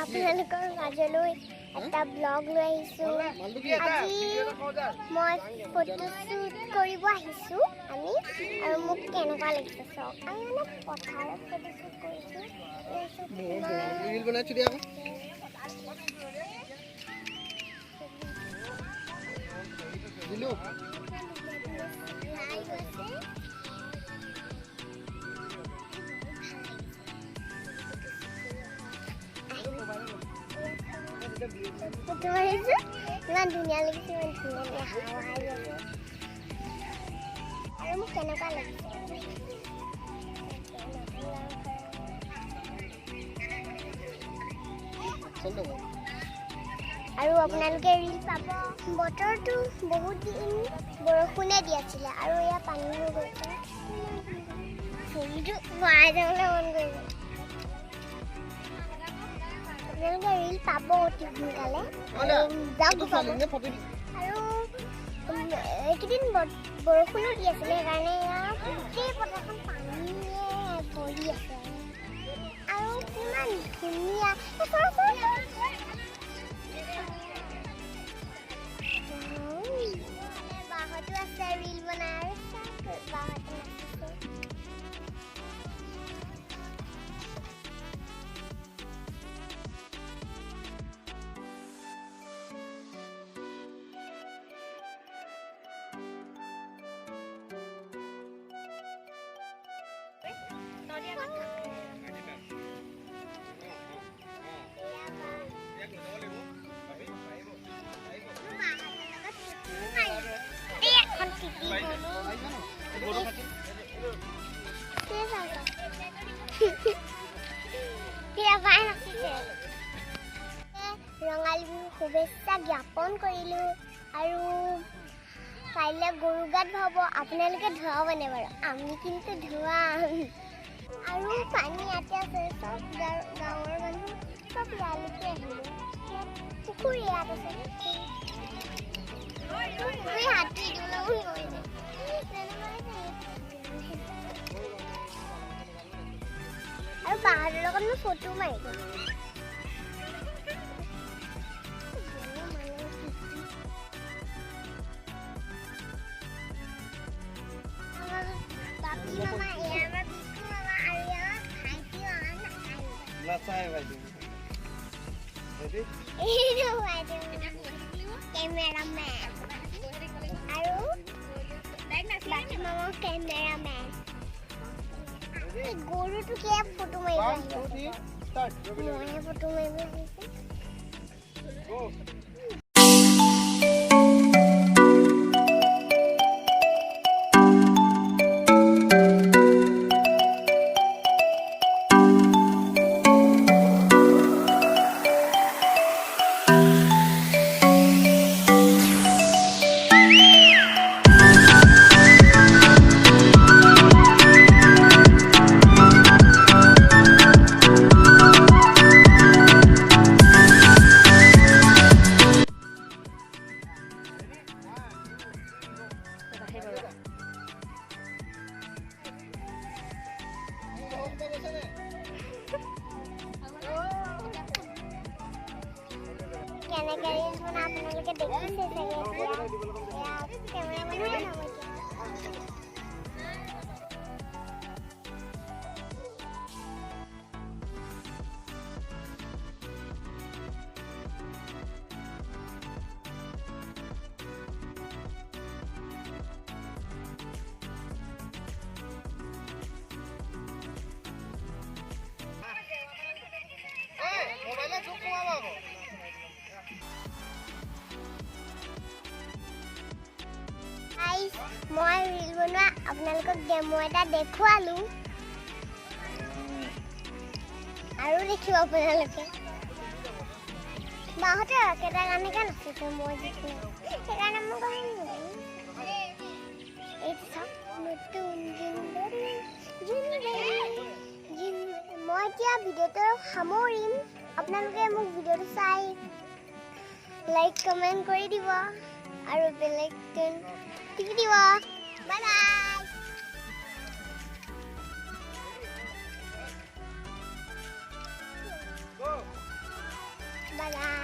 আপোনালোকৰ মাজলৈ এটা ব্লগ লৈ আহিছোঁ। আজি মই ফটোশ্বুট কৰিব আহিছোঁ আমি, আৰু মোক কেনেকুৱা লাগিছে চাওক। আমি মানে পথাৰত ফটোশ্বুট কৰিছোঁ। ফটো মাৰিছোঁ, ইমান ধুনীয়া লাগিছে, ইমান ধুনীয়া হাৱা আহি আছে। আৰু মোক কেনেকুৱা লাগিছে আৰু আপোনালোকে ৰীল পাব। বতৰটো বহুত দিন বৰষুণে দি আছিলে আৰু এয়া পানী হৈ গৈছে। চুলিটো ভৰাই যাবলৈ মন কৰিছে। আপোনালোকে ৰীল পাব অতি সোনকালে, আৰু এইকেইদিন বৰষুণো দি আছিলে সেইকাৰণে গোটেই পথাৰখন পানীয়ে ভৰি আছে। আৰু কিমান ধুনীয়া বাহঁতো আছে ৰীল বনাই, আৰু বাহঁতো নাচিছে। ৰঙালী বিহু শুভেচ্ছা জ্ঞাপন কৰিলোঁ। আৰু কাইলৈ গৰু গাত ধুৱাব। আপোনালোকে ধুৱাবনে বাৰু? আমি কিন্তু ধুৱাম। আৰু পানী ইয়াতে আছে, চব গাঁৱৰ মানুহ চব ইয়ালৈকে আহিলে। পুখুৰী ইয়াত আছে, হাতী আৰু বাহঁতৰ লগত মই ফটো মাৰিলোঁ। গৰুটো কি ফটো মাৰিব ফটো মাৰিব কেনেকৈ ৰীল বনাই আপোনালোকে দেখিছে চাগে। কেমেৰামেন মই ৰীল বনোৱা আপোনালোকক ডেমো এটা দেখুৱালোঁ, আৰু দেখিব আপোনালোকে। বাহঁতে কেইটা গানকে নাচিছে, মই যিটো সেইকাৰণে মই মই এতিয়া ভিডিঅ'টো সামৰিম। আপোনালোকে মোক ভিডিঅ'টো চাই লাইক কমেণ্ট কৰি দিব আৰু বেল আইকন টিপি দিব। Bye bye. পাৰা।